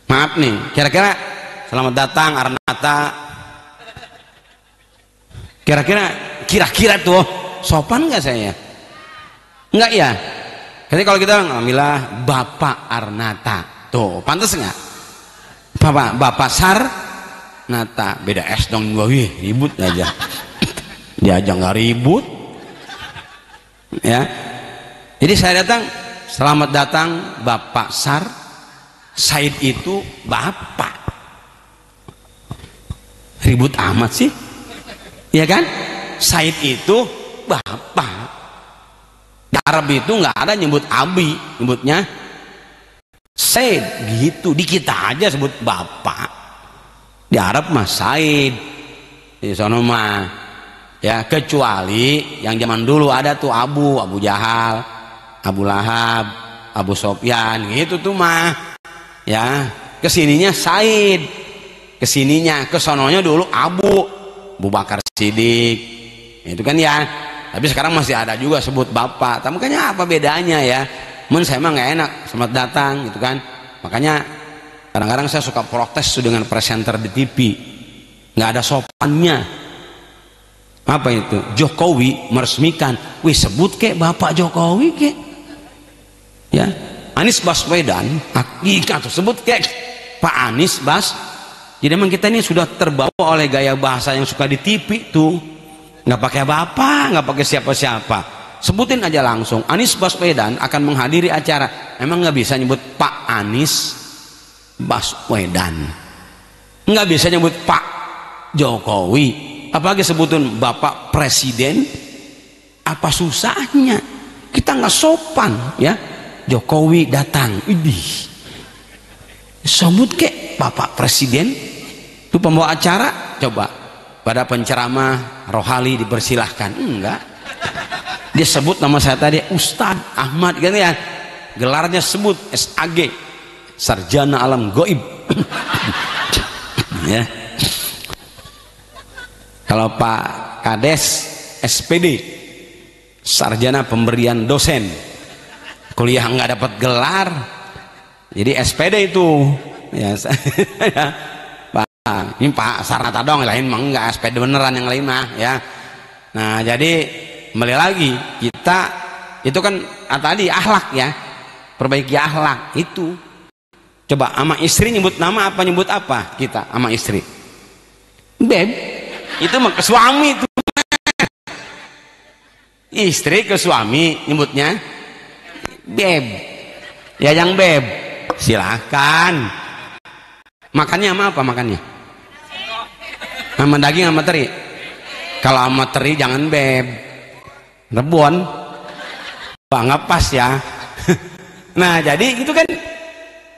Maaf nih, kira-kira selamat datang Arnata. Kira-kira tuh sopan nggak saya? Enggak ya? Jadi kalau kita alhamdulillah Bapak Arnata, tuh pantas nggak? Bapak Sarnata, beda S dong gua, ribut aja. Dia aja nggak ribut, ya. Jadi saya datang, selamat datang Bapak Said itu bapak. Ribut amat sih, ya kan? Said itu bapak. Di Arab itu nggak ada nyebut abi, nyebutnya Said gitu. Di kita aja sebut bapak. Di Arab mah Said, di sono mah ya, kecuali yang zaman dulu ada tuh Abu Jahal, Abu Lahab, Abu Sofyan gitu tuh mah ya, kesininya Said, kesininya kesononya dulu Abu Bakar Siddiq itu kan ya. Tapi sekarang masih ada juga sebut bapak. Tapi makanya apa bedanya ya? Saya emang nggak enak selamat datang gitu kan. Makanya kadang-kadang saya suka protes tuh dengan presenter di TV, nggak ada sopannya. Apa itu? Jokowi meresmikan, wih sebut kek Bapak Jokowi kek, ya. Anies Baswedan, hakikat sebut kek Pak Anies Bas. Jadi memang kita ini sudah terbawa oleh gaya bahasa yang suka di TV tuh, nggak pakai bapak, nggak pakai siapa-siapa, sebutin aja langsung. Anies Baswedan akan menghadiri acara, emang nggak bisa nyebut Pak Anies Baswedan, nggak bisa nyebut Pak Jokowi, apalagi sebutin Bapak Presiden. Apa susahnya? Kita nggak sopan ya. Jokowi datang, idih, sebut kek Bapak Presiden. Itu pembawa acara, coba pada penceramah rohali dipersilahkan, enggak, dia sebut nama saya tadi Ustadz Ahmad gitu ya, gelarnya sebut SAG, Sarjana Alam Goib. Ya. Kalau Pak Kades SPD, Sarjana Pemberian Dosen, kuliah nggak dapat gelar, jadi SPD itu ya. Pak, ini Pak Sarnata dong, yang lain mah enggak, SPD beneran yang lain mah ya. Nah jadi kembali lagi, kita itu kan tadi akhlak ya, perbaiki akhlak itu. Coba sama istri nyebut nama apa, nyebut apa kita sama istri? Beb, itu mah ke suami itu. Istri ke suami nyebutnya beb, ya yang beb, silahkan. Makannya sama apa makannya? Sama daging sama teri? Kalau sama teri jangan beb, rebon, nggak pas ya. Nah jadi itu kan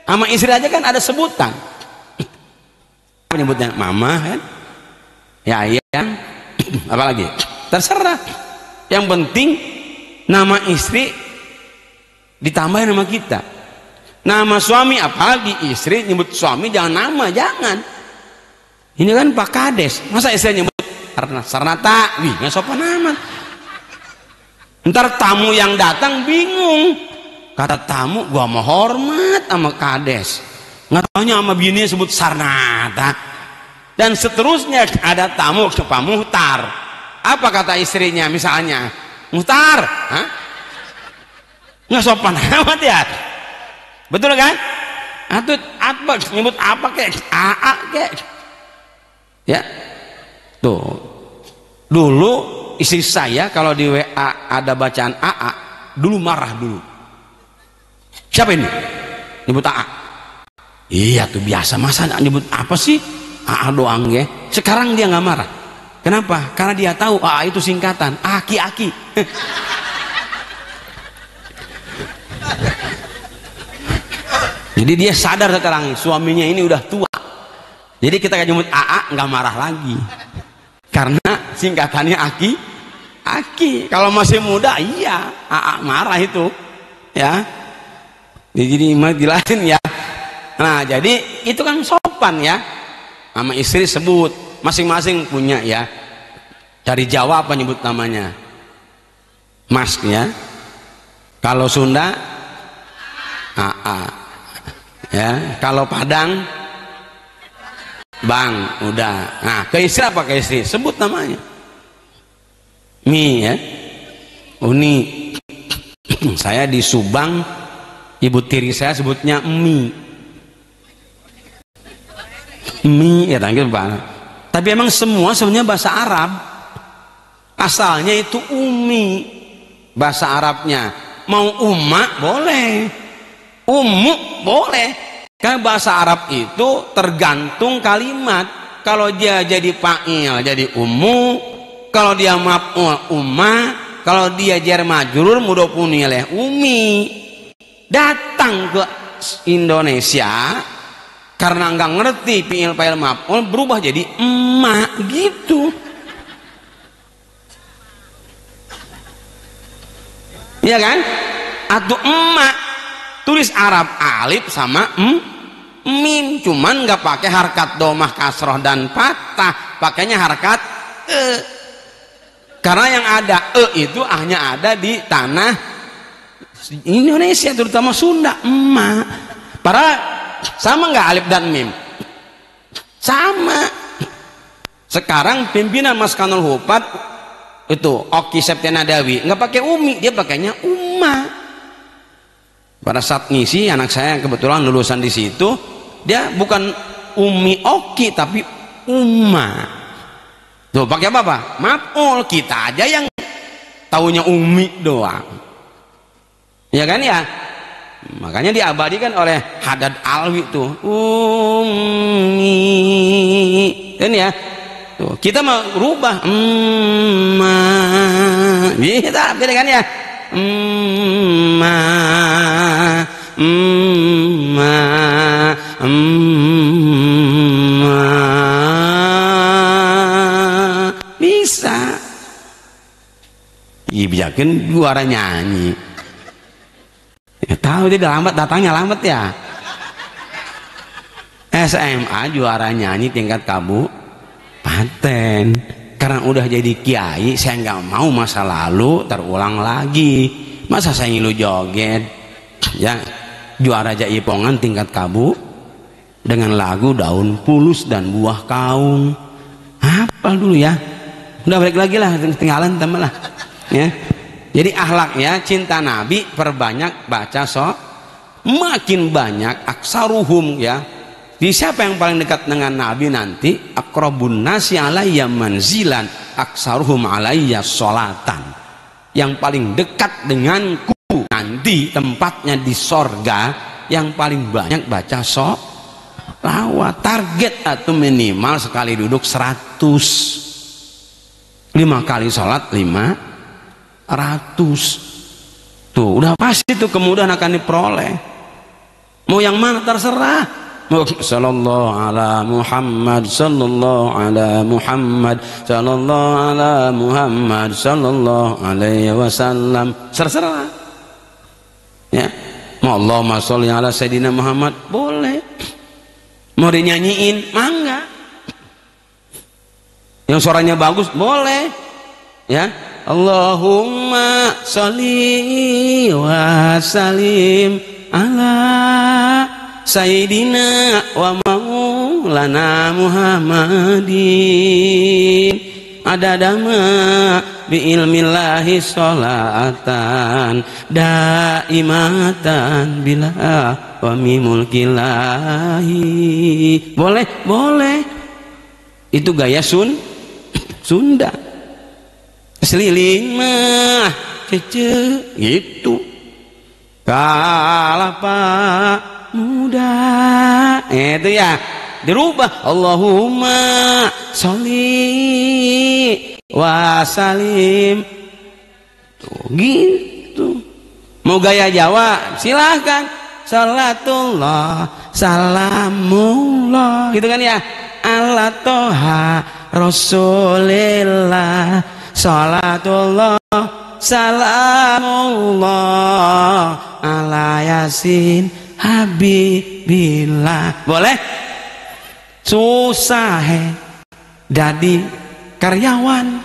sama istri aja kan ada sebutan. Menyebutnya mama kan, ya ayang, apalagi terserah. Yang penting nama istri ditambahin nama kita. Nama suami, apalagi istri nyebut suami jangan nama, jangan. Ini kan Pak Kades, masa istri nyebut Sarnata, wih nggak sopan amat. Ntar tamu yang datang bingung, kata tamu gua mau hormat sama Kades, nggak taunya sama bininya sebut Sarnata. Dan seterusnya ada tamu ke Pak Muhtar, apa kata istrinya misalnya, Muhtar, hah? Nggak sopan amat ya, betul kan? Atau apa nyebut apa kek, AA kek, ya. Tuh dulu istri saya kalau di WA ada bacaan AA dulu marah dulu. Siapa ini nyebut AA? Iya tuh biasa, masa nyebut apa sih, AA doang ya. Sekarang dia nggak marah. Kenapa? Karena dia tahu AA itu singkatan aki-aki. Jadi dia sadar sekarang suaminya ini udah tua. Jadi kita nyebut AA nggak marah lagi. Karena singkatannya aki. Kalau masih muda iya AA marah itu. Ya. Jadi jelasin ya. Nah, jadi itu kan sopan ya. Sama istri sebut, masing-masing punya ya. Dari Jawa apa nyebut namanya? Mas ya. Kalau Sunda AA. Ya, kalau Padang Bang, udah. Nah, ke istri apa ke istri? Sebut namanya. Mi ya. Uni. Saya di Subang, ibu tiri saya sebutnya Mi. Mi ya tanggil Bang. Tapi emang semua sebenarnya bahasa Arab. Asalnya itu Umi. Bahasa Arabnya. Mau Umma boleh. Ummu boleh. Karena bahasa Arab itu tergantung kalimat. Kalau dia jadi fa'il jadi ummu, kalau dia maf'ul umma, kalau dia jar majrur mudhofun ilaih umi. Datang ke Indonesia karena nggak ngerti fi'il fa'il maf'ul berubah jadi emak gitu. Iya kan? Atau emak tulis Arab alif sama mim, cuman nggak pakai harkat domah kasroh dan patah, pakainya harkat karena yang ada itu hanya ada di tanah Indonesia terutama Sunda emak. Para sama nggak alif dan mim? Sama. Sekarang pimpinan Maskanul Hufat itu Oki Septian Nadawi nggak pakai umi, dia pakainya umma. Pada saat ngisi anak saya yang kebetulan lulusan di situ, dia bukan Umi Oki tapi Umma. Tuh pakai apa Pak? Maf'ul. Kita aja yang taunya Umi doang. Ya kan ya? Makanya diabadikan oleh Haddad Alwi tuh. Umi. Kan ya? Tuh, kita mau rubah Umma. Kita beda kan ya? Bisa dibiarkan juara nyanyi ya, tahu dia lambat datangnya lambat ya. SMA juara nyanyi tingkat kabupaten. Karena udah jadi kiai, saya nggak mau masa lalu terulang lagi. Masa saya ngilu joget ya, juara jaipongan tingkat kabu dengan lagu Daun Pulus dan Buah Kaung. Hafal dulu ya. Udah balik lagi lah, tinggalan tambah lah ya. Jadi akhlaknya cinta Nabi, perbanyak baca makin banyak aksaruhum ya. Di siapa yang paling dekat dengan Nabi nanti? Aqrabun nasi alayya manzilan aksaruhum alayya sholatan. Yang paling dekat denganku nanti tempatnya di sorga, yang paling banyak baca sholawat. Target atau minimal sekali duduk 100, 5 kali sholat 500. Tuh udah pasti tuh kemudahan akan diperoleh. Mau yang mana terserah. Sallallahu ala Muhammad, sallallahu ala Muhammad, sallallahu ala Muhammad, sallallahu alaihi wasallam. Serah ya. Mau Allahumma sholli ala Sayyidina Muhammad boleh. Mau dinyanyiin mangga. Yang suaranya bagus boleh ya. Allahumma sholli wa sallim ala Sayyidina wa maulana Muhammadin adadama bi ilmillahi sholatan daimatan bila wa mimulkilahi. Boleh itu gaya Sunda. Seliling mah cece gitu kalapa muda itu ya dirubah Allahumma sholli wa salim tuh gitu. Mau gaya Jawa silahkan salatullah salamullah gitu kan ya. Ala toha rasulillah salatullah salamullah ala yasin habibillah. Boleh? Susah jadi karyawan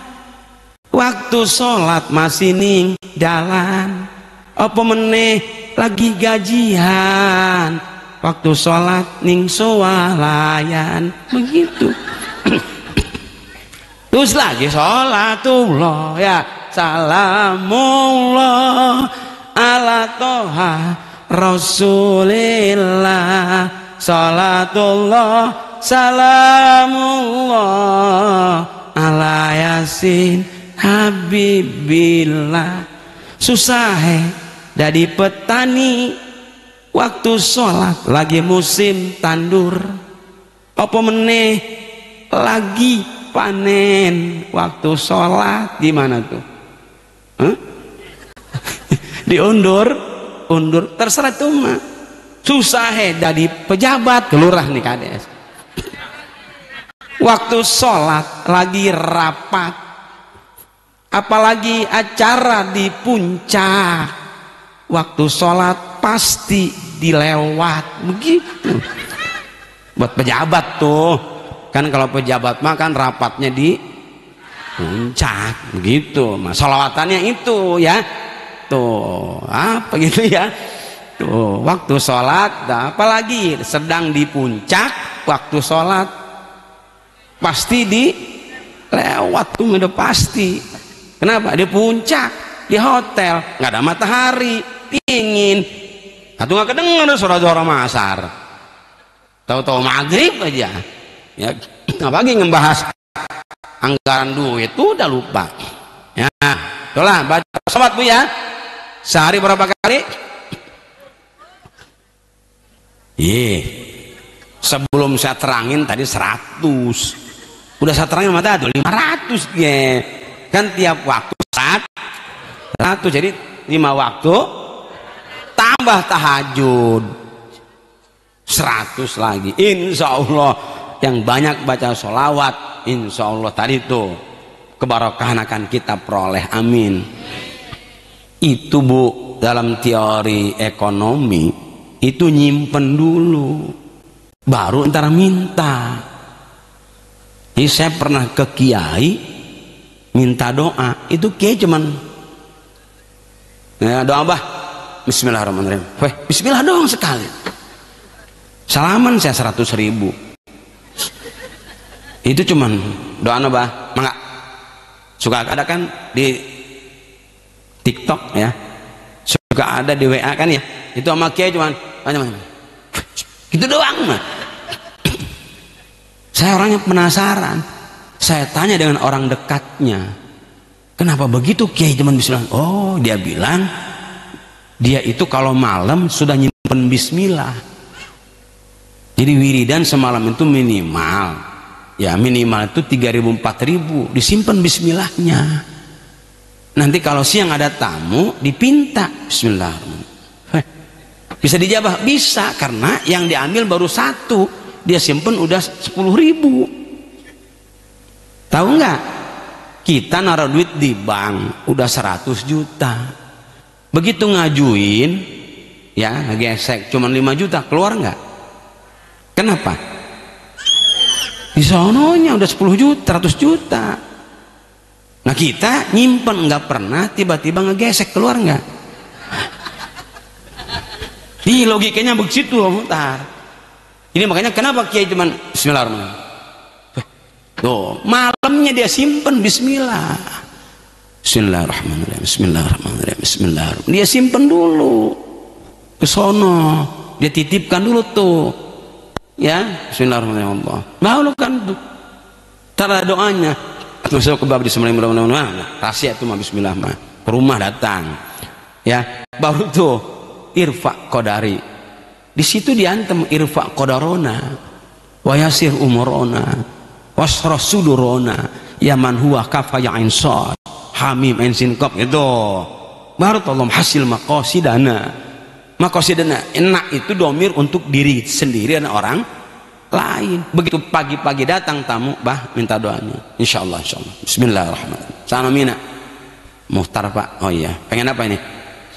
waktu sholat masih ning jalan apa meneh lagi gajian waktu sholat ning swalayan begitu. Terus lagi sholatullah ya salamullah ala toha rasulillah sholatullah salamullah ala yasin habibillah. Susah dari petani waktu sholat lagi musim tandur apa meneh lagi panen waktu sholat gimana tuh? Diundur terserah tuh mah. Susah dari pejabat kelurah nih kades waktu sholat lagi rapat apalagi acara di puncak waktu sholat pasti dilewat begitu. Buat pejabat tuh kan, kalau pejabat mah kan rapatnya di puncak begitu, mas sholawatannya itu ya tuh apa gitu ya tuh waktu sholat. Nah, apalagi sedang di puncak waktu sholat pasti dilewat tuh udah pasti. Kenapa? Di puncak di hotel nggak ada matahari dingin atau nggak kedengar suara-suara masar, tahu-tahu maghrib aja ya. Apalagi ngebahas anggaran duit itu udah lupa ya. Itulah baca sholat bu ya, sehari berapa kali? Sebelum saya terangin tadi 100, udah saya terangin mata tuh 500 ya kan, tiap waktu 100 jadi 5 waktu tambah tahajud 100 lagi. Insya Allah yang banyak baca sholawat insya Allah tadi tuh keberkahan akan kita peroleh, amin. Itu bu dalam teori ekonomi itu nyimpen dulu baru ntar minta. Jadi saya pernah ke kiai minta doa, itu kiai cuman ya, doa bah bismillahirrahmanirrahim, bismillah doang sekali, salaman saya 100.000. Itu cuman doa bah, mangga suka ada kan di TikTok ya, suka ada di WA kan ya, itu sama kiai cuman gitu doang mah. Saya orangnya penasaran, saya tanya dengan orang dekatnya, kenapa begitu kiai cuman bismillah? Oh dia bilang dia itu kalau malam sudah nyimpen bismillah, jadi wiridan semalam itu minimal ya, minimal itu 3.000 4.000 disimpan bismillahnya. Nanti kalau siang ada tamu dipinta bismillahirrahmanirrahim, bisa dijabah, bisa, karena yang diambil baru 1, dia simpen udah 10.000. Tahu nggak, kita naruh duit di bank udah 100 juta, begitu ngajuin ya gesek cuman 5 juta, keluar nggak? Kenapa? Di sononya udah 10 juta 100 juta. Nah kita nyimpen nggak pernah, tiba-tiba ngegesek, keluar nggak? Ih logikanya begitu loh Muhtar. Ini makanya kenapa kiai cuman bismillahirrahmanirrahim. Tuh malamnya dia simpen bismillah, bismillahirrahmanirrahim, bismillahirrahmanirrahim, bismillahirrahmanirrahim, dia simpen dulu ke sono, dia titipkan dulu tuh ya, bismillahirrahmanirrahim, baru kan tuh cara doanya masuk ke bab di bismillahirrahmanirrahim, rahasia itu mah bismillah mah, ke rumah datang ya, baru tuh irfa qadari, di situ diantem irfa qadarona wa yasir umurona wasrah sudurona yaman huwa kafa ya'in sad hamim ain sin qaf, itu baru tolong hasil maqasidana. Maqasidana enak itu domir untuk diri sendiri dan orang lain. Begitu pagi-pagi datang tamu, bah minta doanya insyaallah, insyaallah, bismillahirrahmanirrahim, sana mina Muhtar pak, oh iya pengen apa ini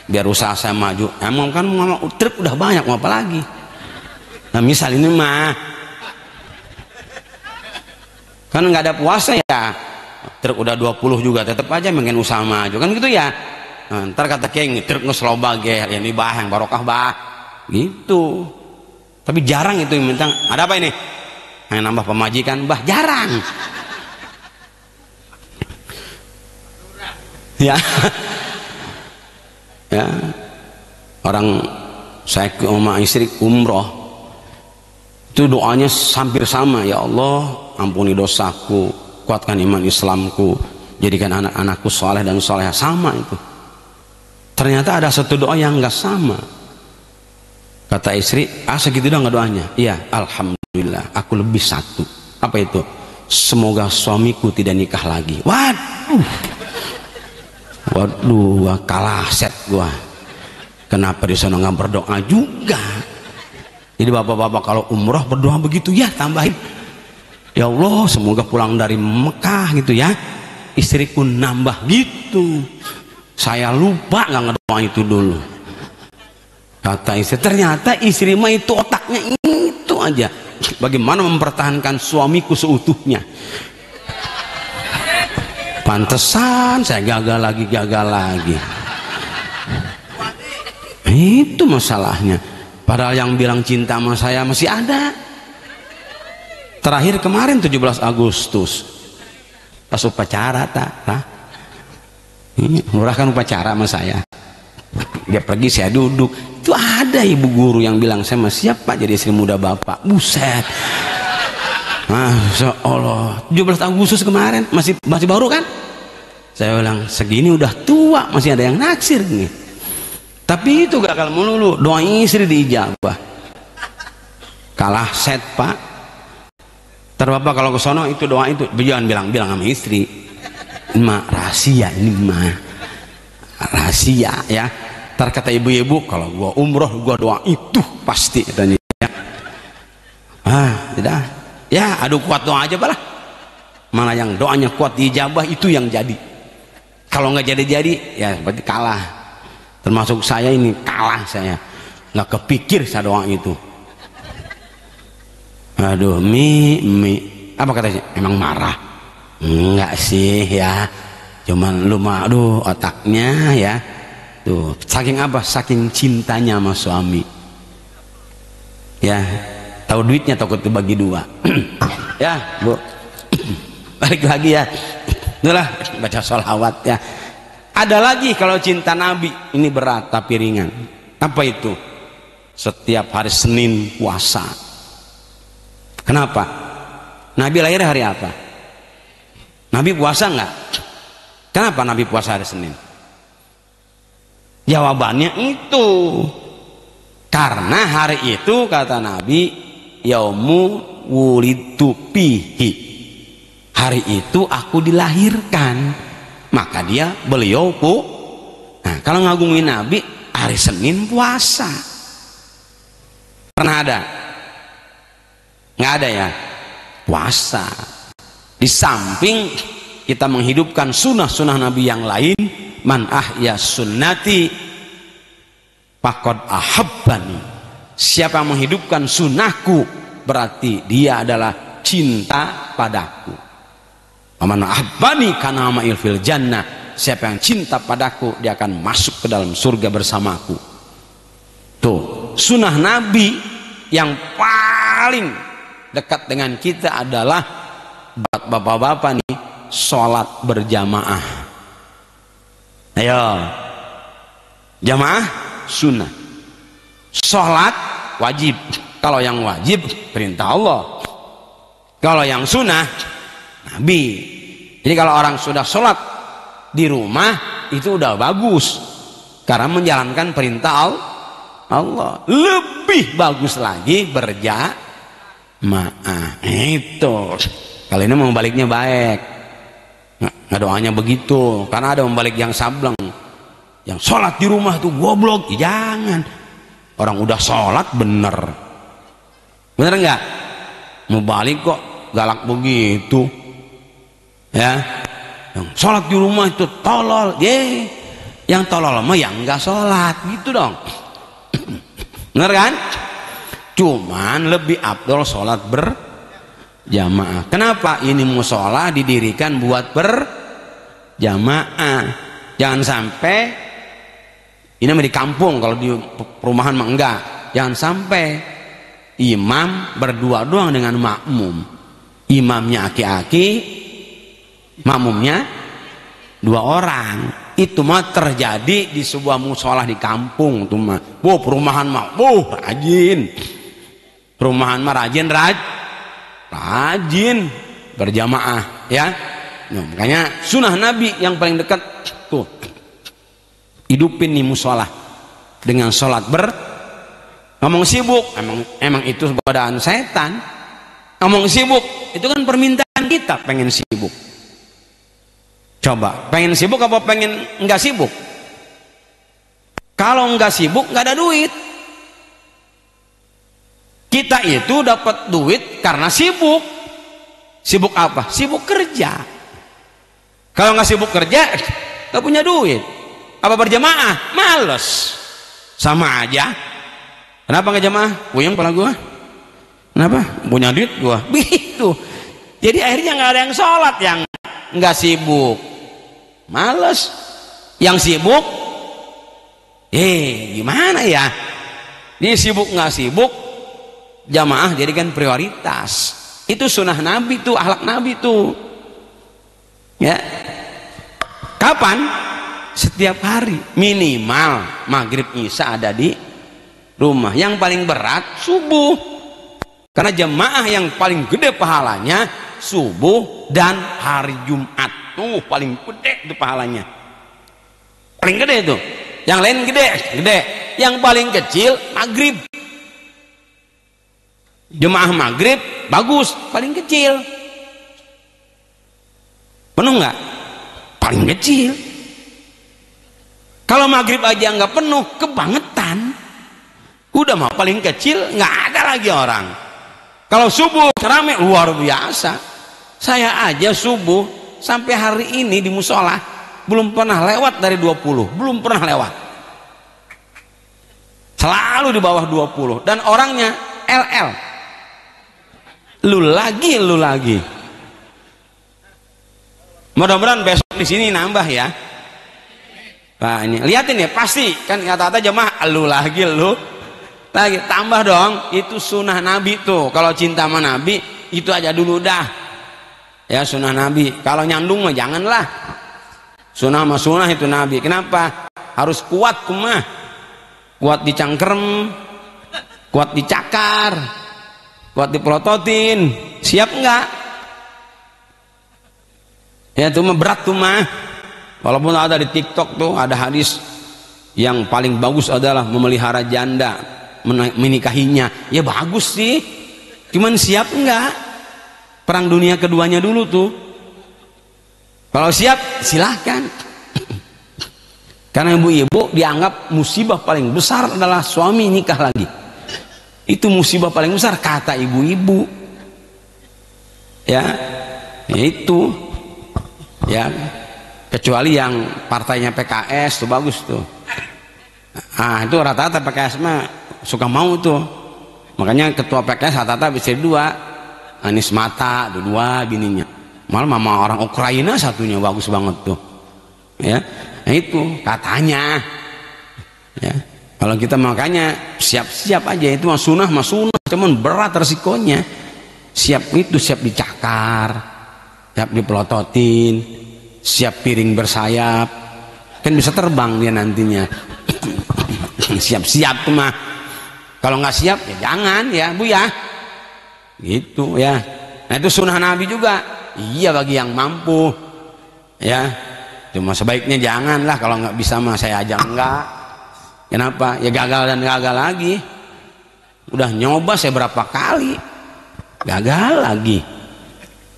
biar usaha saya maju, emang kan mau trip udah banyak mau apa lagi. Nah misal ini mah kan nggak ada puasa ya, truk udah 20 juga tetap aja pengen usaha maju kan gitu ya. Nah, ntar kata kiai truk ngesloba ge ini bah yang barokah bah gitu. Tapi jarang itu yang minta, ada apa ini? Yang nambah pemajikan, bah jarang. Ya, ya. Orang saya ke rumah istri umroh, itu doanya hampir sama. Ya Allah, ampuni dosaku, kuatkan iman Islamku, jadikan anak-anakku soleh dan soleha. Sama itu. Ternyata ada satu doa yang enggak sama. Kata istri, segitu dong doanya. Iya, alhamdulillah, aku lebih satu. Apa itu? Semoga suamiku tidak nikah lagi. Waduh, kalah set gua. Kenapa di sana nggak berdoa juga? Jadi bapak-bapak kalau umroh berdoa begitu ya, tambahin. Ya Allah, semoga pulang dari Mekah gitu ya, istriku nambah gitu. Saya lupa nggak ngedoa itu dulu. Kata istri, ternyata istri mah itu otaknya itu aja. Bagaimana mempertahankan suamiku seutuhnya? Pantesan saya gagal lagi. Itu masalahnya. Padahal yang bilang cinta sama saya masih ada. Terakhir kemarin 17 Agustus pas upacara Lurah kan upacara sama saya. Dia pergi, saya duduk. Itu ada ibu guru yang bilang, saya masih siap Pak jadi istri muda Bapak. Buset. Masya Allah. 17 Agustus kemarin masih baru kan? Saya bilang segini udah tua masih ada yang naksir nih. Tapi itu gagal melulu, doa istri diijabah. Kalah set Pak. Terbapak kalau ke sono itu doa itu jangan bilang sama istri. Ini mah rahasia, rahasia ya. Ntar kata ibu-ibu, kalau gua umroh gua doa itu pasti katanya. Tidak. Ya, adu kuat doa aja lah. Mana yang doanya kuat diijabah itu yang jadi. Kalau nggak jadi ya berarti kalah. Termasuk saya ini kalah saya. Nggak kepikir saya doa itu. Aduh, apa katanya? Emang marah? Enggak sih ya. Cuman lu mah aduh otaknya ya. Tuh, saking apa? Saking cintanya sama suami. Ya, tahu duitnya takut dibagi dua. Ya, Bu. Balik lagi ya. Itulah baca sholawat ya. Ada lagi kalau cinta Nabi, ini berat tapi ringan. Apa itu? Setiap hari Senin puasa. Kenapa? Nabi lahir hari apa? Nabi puasa enggak? Kenapa Nabi puasa hari Senin? Jawabannya itu karena hari itu kata Nabi yaumu wulidtu fihi, hari itu aku dilahirkan, maka beliau nah kalau ngagungin Nabi hari Senin puasa. Pernah ada? Nggak ada ya? Puasa. Di samping kita menghidupkan sunnah-sunnah Nabi yang lain, man ahya sunnati faqad ahabbani, siapa yang menghidupkan sunnahku berarti dia adalah cinta padaku. Man ahabbani kana ma'il fil jannah, siapa yang cinta padaku dia akan masuk ke dalam surga bersamaku. Tuh, sunnah Nabi yang paling dekat dengan kita adalah bapak-bapak nih, sholat berjamaah. Ayo, jamaah sunnah, sholat wajib. Kalau yang wajib perintah Allah, kalau yang sunnah Nabi. Jadi kalau orang sudah sholat di rumah itu udah bagus karena menjalankan perintah Allah. Lebih bagus lagi berjamaah. Itu kalau ini mau baliknya baik. Nggak doanya begitu, karena ada membalik yang sableng, yang sholat di rumah tuh goblok. Jangan, orang udah sholat bener nggak mau balik kok galak begitu ya. Yang sholat di rumah itu tolol, yang tolol mah yang nggak sholat gitu dong. Bener kan? Cuman lebih afdol sholat berjamaah. Kenapa? Ini musola didirikan buat berjamaah. Jangan sampai ini di kampung, kalau di perumahan mah enggak. Jangan sampai imam berdua doang dengan makmum, imamnya aki-aki, makmumnya 2 orang. Itu mah terjadi di sebuah musola di kampung tuh mah. Perumahan mah rajin, perumahan mah rajin berjamaah ya. Nah, makanya sunnah Nabi yang paling dekat tuh, hidupin nih musola dengan sholat ngomong sibuk, emang itu godaan setan. Ngomong sibuk itu kan permintaan kita, pengen sibuk. Coba pengen sibuk apa pengen enggak sibuk? Kalau enggak sibuk enggak ada duit. Kita itu dapat duit karena sibuk. Sibuk apa? Sibuk kerja. Kalau nggak sibuk kerja nggak punya duit. Apa berjamaah? Males. Sama aja. Kenapa nggak jamaah? Puyeng pala gua. Kenapa? Punya duit gua. Begitu. Jadi akhirnya nggak ada yang sholat, yang nggak sibuk males, yang sibuk gimana ya, ini sibuk nggak sibuk jamaah jadikan prioritas. Itu sunnah Nabi tuh, akhlak Nabi tuh ya. Kapan? Setiap hari minimal maghrib isya ada di rumah. Yang paling berat subuh, karena jamaah yang paling gede pahalanya subuh dan hari Jumat tuh paling gede itu pahalanya, paling gede itu. Yang lain gede, yang paling kecil maghrib. Jemaah maghrib bagus, paling kecil. Penuh nggak? Paling kecil. Kalau maghrib aja nggak penuh, kebangetan. Udah mah paling kecil, nggak ada lagi orang. Kalau subuh rame luar biasa. Saya aja subuh sampai hari ini di musola belum pernah lewat dari 20, belum pernah lewat. Selalu di bawah 20 dan orangnya LL. Lu lagi. Mudah-mudahan besok di sini nambah ya. Nah ini lihatin ya, pasti kan kata-kata jemaah lu lagi tambah dong. Itu sunnah Nabi tuh. Kalau cinta sama Nabi itu aja dulu dah ya, sunnah Nabi. Kalau nyandung mah janganlah. Sunnah mah sunnah itu Nabi. Kenapa? Harus kuat kumah, kuat dicangkrem, kuat dicakar, kuat dipelototin. Siap enggak? Ya itu mah berat tuh mah. Walaupun ada di TikTok tuh ada hadis yang paling bagus adalah memelihara janda, menikahinya. Ya bagus sih, cuman siap enggak? Perang dunia keduanya dulu tuh. Kalau siap silahkan. Karena ibu-ibu dianggap musibah paling besar adalah suami nikah lagi. Itu musibah paling besar kata ibu-ibu ya, itu ya, kecuali yang partainya PKS tuh bagus tuh. Itu rata-rata PKS mah suka mau tuh. Makanya ketua PKS rata-rata bisa 2, Anies Mata 2 bininya. Malah mama orang Ukraina satunya bagus banget tuh ya. Nah itu katanya ya. Kalau kita makanya siap-siap aja, itu mah sunnah cuman berat resikonya. Siap itu, siap dicakar, siap dipelototin, siap piring bersayap, kan bisa terbang dia nantinya. Siap-siap tuh mah. Kalau nggak siap ya jangan ya Bu ya, gitu ya. Nah itu sunnah Nabi juga. Iya bagi yang mampu ya. Cuma sebaiknya janganlah, kalau nggak bisa mah saya aja enggak. Kenapa? Ya gagal dan gagal lagi. Udah nyoba saya berapa kali, gagal lagi.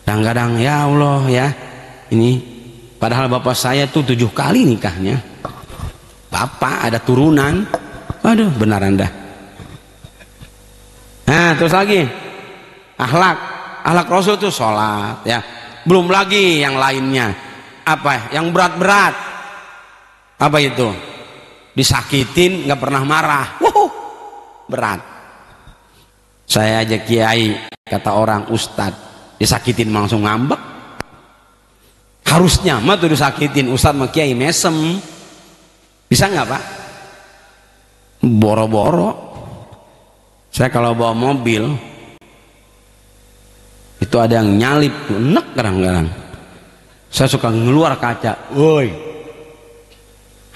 Kadang-kadang ya Allah ya, ini padahal bapak saya tuh 7 kali nikahnya. Bapak ada turunan, aduh beneran dah. Nah terus lagi akhlak Rasul tuh sholat ya. Belum lagi yang lainnya. Apa? Yang berat-berat. Apa itu? Disakitin nggak pernah marah. Berat. Saya aja kiai, kata orang ustadz, disakitin langsung ngambek. Harusnya mah tuh disakitin ustadz sama kiai mesem. Bisa nggak Pak? Boro-boro Saya kalau bawa mobil itu ada yang nyalip, enek kadang-kadang. Saya suka ngeluar kaca, woi,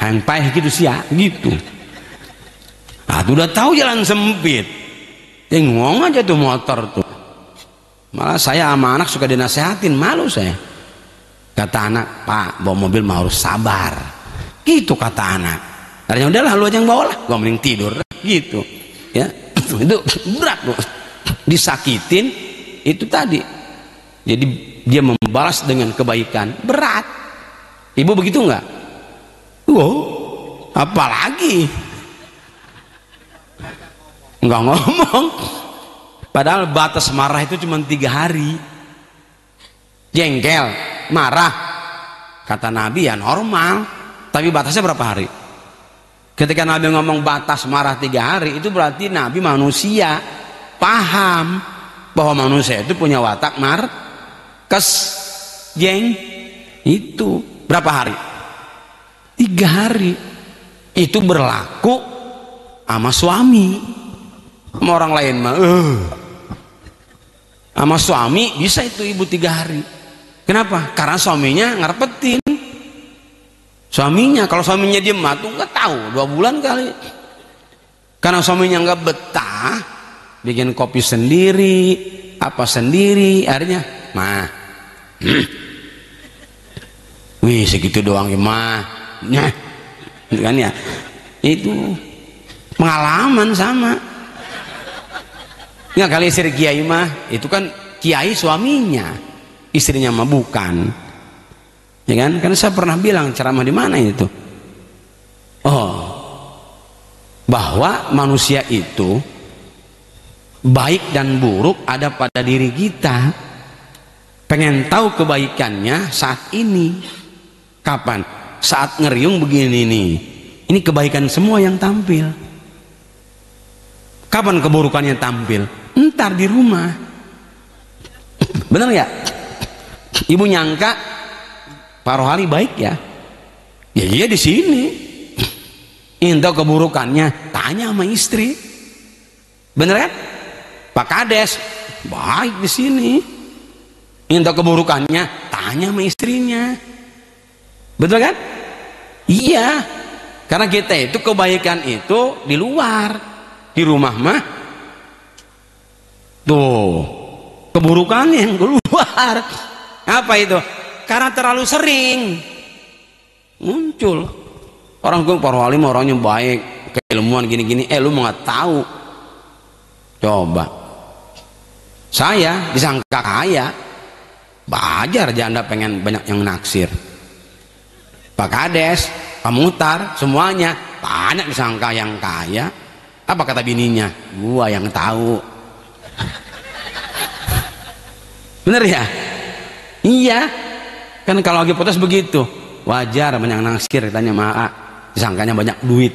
hang paeh gitu sih ya, gitu. Ah, udah tahu jalan sempit, ngomong aja tuh motor tuh. Malah saya sama anak suka dinasehatin, malu saya. Kata anak, Pak, bawa mobil mah harus sabar. Gitu kata anak. Akhirnya udahlah, lu aja yang bawa lah, gua mending tidur. Gitu, ya. Itu berat loh. Disakitin itu tadi. Jadi dia membalas dengan kebaikan, berat. Ibu begitu nggak? Wow, apalagi nggak ngomong. Padahal batas marah itu cuma 3 hari. Jengkel, marah, kata Nabi ya normal. Tapi batasnya berapa hari? Ketika Nabi ngomong batas marah 3 hari, itu berarti Nabi manusia, paham bahwa manusia itu punya watak itu berapa hari? 3 hari. Itu berlaku sama suami. Sama orang lain mah sama suami bisa itu ibu 3 hari. Kenapa? Karena suaminya ngerepetin suaminya. Kalau suaminya diem tuh nggak tahu 2 bulan kali. Karena suaminya nggak betah, bikin kopi sendiri, apa sendiri, akhirnya mah wih segitu doang ya mah, kan ya. Itu pengalaman sama. Nggak kali istri kiai mah itu kan kiai suaminya, istrinya mah bukan, ya kan? Karena saya pernah bilang ceramah di mana itu, bahwa manusia itu baik dan buruk ada pada diri kita. Pengen tahu kebaikannya saat ini. Kapan? Saat ngeriung begini nih, ini kebaikan semua yang tampil. Kapan keburukannya tampil? Ntar di rumah. Benar ya? Ibu nyangka Pak Rohali baik ya? Ya iya di sini. Ingin tahu keburukannya, tanya sama istri. Bener kan? Pak Kades baik di sini. Ingin tahu keburukannya, tanya sama istrinya. Betul kan? Iya. Karena kita itu kebaikan itu di luar. Di rumah mah tuh keburukannya yang keluar. Apa itu? Karena terlalu sering muncul. Orang gue Pak Wali orangnya baik, keilmuan gini-gini, lu mau nggak tahu. Coba saya disangka kaya, bajar janda pengen banyak yang naksir. Pak Kades, Pak Mutar, semuanya banyak disangka yang kaya. Apa kata bininya? Gua yang tahu. Bener ya? Iya. Kan kalau lagi potes begitu, wajar banyak naksir, tanya maa, disangkanya banyak duit,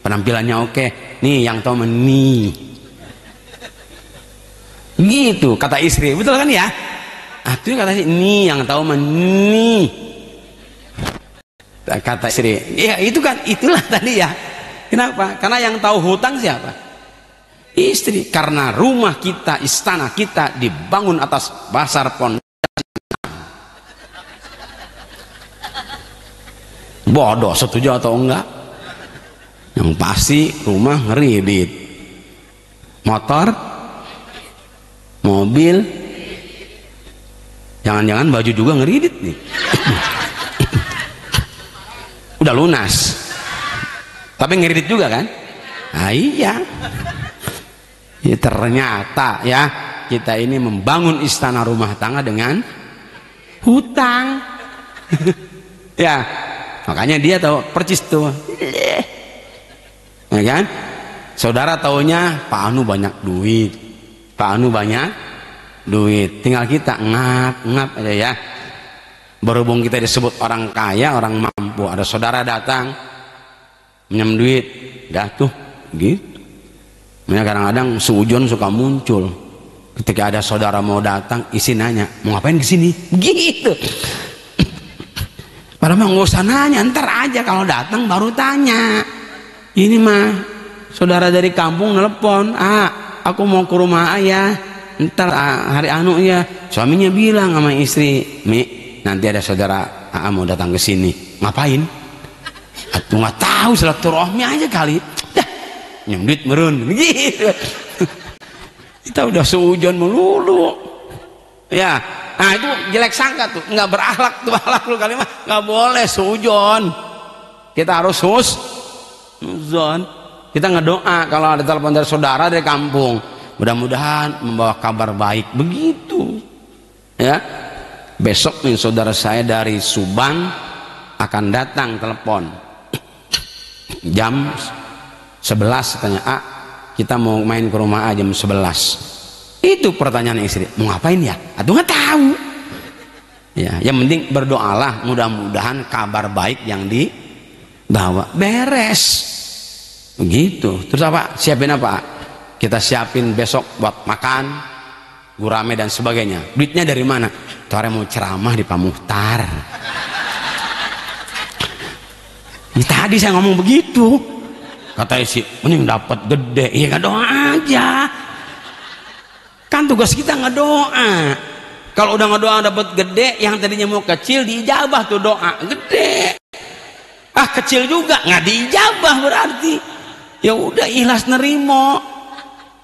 penampilannya oke. Nih yang tahu nih. Gitu kata istri, betul kan ya? Itu kata istri, nih yang tahu nih. Kata istri, ya itu kan, itulah tadi ya. Kenapa? Karena yang tahu hutang siapa? Istri. Karena rumah kita, istana kita dibangun atas dasar pondasi. Bodoh, setuju atau enggak? Yang pasti rumah ngeridit, motor, mobil, jangan-jangan baju juga ngeridit nih. Udah lunas. Tapi ngeridit juga kan? Nah, iya. Ya, ternyata ya kita ini membangun istana rumah tangga dengan hutang. Ya, makanya dia tahu percis tuh. Ya kan? Saudara taunya Pak Anu banyak duit, Pak Anu banyak duit. Tinggal kita ngap aja ya. Berhubung kita disebut orang kaya, orang mampu, ada saudara datang minjem duit, dah tuh gitu. Makanya kadang-kadang seujon suka muncul ketika ada saudara mau datang, isi nanya mau ngapain kesini, gitu. Padahal mah nggak usah nanya, ntar aja kalau datang baru tanya. Ini mah saudara dari kampung nelpon, aku mau ke rumah ayah ntar hari anu ya. Suaminya bilang sama istri, Mi, nanti ada saudara AA mau datang ke sini. Ngapain? Aku nggak tahu, silaturahmi aja kali. Dah, nyemdit merun gitu. Kita udah seujon melulu. Ya, nah itu jelek sangka tuh, nggak berakhlak tuh, akhlak lu kali mah nggak boleh seujon. Kita harus husnuzon. Kita ngedoa kalau ada telepon dari saudara dari kampung, mudah-mudahan membawa kabar baik, begitu. Ya, besok nih saudara saya dari Subang akan datang telepon jam 11, katanya, A, kita mau main ke rumah A jam 11. Itu pertanyaan istri, mau ngapain ya? Aduh nggak tahu. Ya, yang penting berdoalah, mudah-mudahan kabar baik yang dibawa beres. Begitu. Terus apa? Siapin apa? Kita siapin besok buat makan, gurame dan sebagainya. Duitnya dari mana? Tuh mau ceramah di Pamuhtar. Ini tadi saya ngomong begitu, kata isi, mending dapat gede. Iya nggak doa aja. Kan tugas kita ngedoa. Kalau udah ngedoa dapat gede, yang tadinya mau kecil diijabah tuh doa gede. Ah kecil juga nggak diijabah berarti. Ya udah ikhlas nerimo.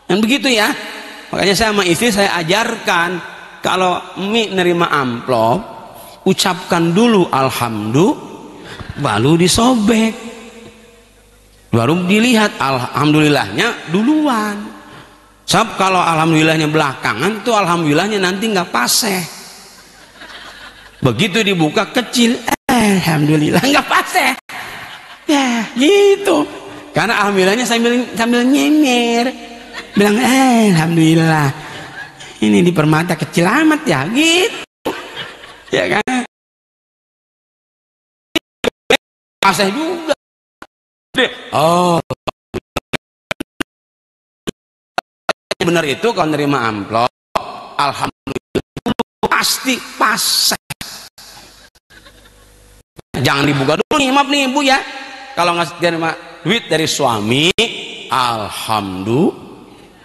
Yang begitu ya. Makanya saya sama istri saya ajarkan, kalau Mi nerima amplop, ucapkan dulu alhamdulillah, baru disobek, baru dilihat alhamdulillahnya duluan. Sebab kalau alhamdulillahnya belakangan tuh alhamdulillahnya nanti nggak paseh. Begitu dibuka kecil, alhamdulillah nggak paseh. Ya gitu. Karena alhamdulillahnya sambil nyemer, bilang alhamdulillah. Ini di permata kecil amat ya, gitu. Ya kan? Paseh juga. Oh. Benar itu kalau nerima amplop, alhamdulillah pasti paseh. Jangan dibuka dulu nih, maaf nih ibu ya. Kalau ngasih terima duit dari suami, alhamdulillah,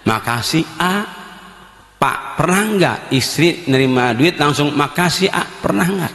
makasih A. Pak, pernah nggak istri nerima duit langsung makasih A? Pernah nggak?